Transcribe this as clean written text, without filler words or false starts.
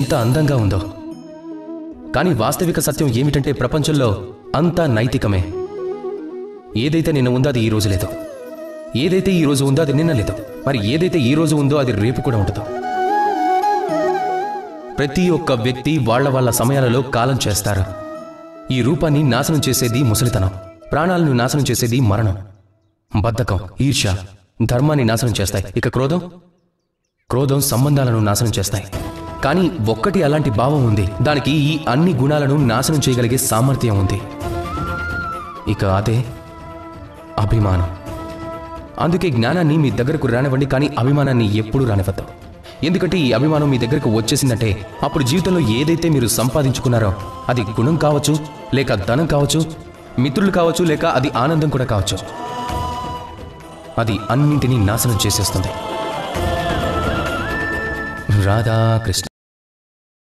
ఎంత అందంగా ఉందో. కానీ వాస్తవిక సత్యం ఏమిటంటే ప్రపంచంలో అంతా నైతికమే. ఏదైతే నిన్న ఉందో అది ఈ రోజు లేదు, ఏదైతే ఈ రోజు ఉందో అది నిన్న లేదు, మరి ఏదైతే ఈ రోజు ఉందో అది రేపు కూడా ఉండదు. ప్రతి ఒక్క వ్యక్తి వాళ్ళ సమయాలలో కాలం చేస్తారు. ఈ రూపాన్ని నాశనం చేసేది ముసలితనం, ప్రాణాలను నాశనం చేసేది మరణం. బద్ధకం, ఈర్ష్య ధర్మాన్ని నాశనం చేస్తాయి. ఇక క్రోధం సంబంధాలను నాశనం చేస్తాయి. కానీ ఒక్కటి అలాంటి భావం ఉంది, దానికి ఈ అన్ని గుణాలను నాశనం చేయగలిగే సామర్థ్యం ఉంది. ఇక అదే అభిమానం. అందుకే జ్ఞానాన్ని మీ దగ్గరకు రానివ్వండి, కానీ అభిమానాన్ని ఎప్పుడూ రానివ్వద్దు. ఎందుకంటే ఈ అభిమానం మీ దగ్గరకు వచ్చేసిందంటే అప్పుడు జీవితంలో ఏదైతే మీరు సంపాదించుకున్నారో అది గుణం కావచ్చు, లేక ధనం కావచ్చు, మిత్రులు కావచ్చు, లేక అది ఆనందం కూడా కావచ్చు, అది అన్నింటినీ నాశనం చేసేస్తుంది. రాధాకృష్ణ.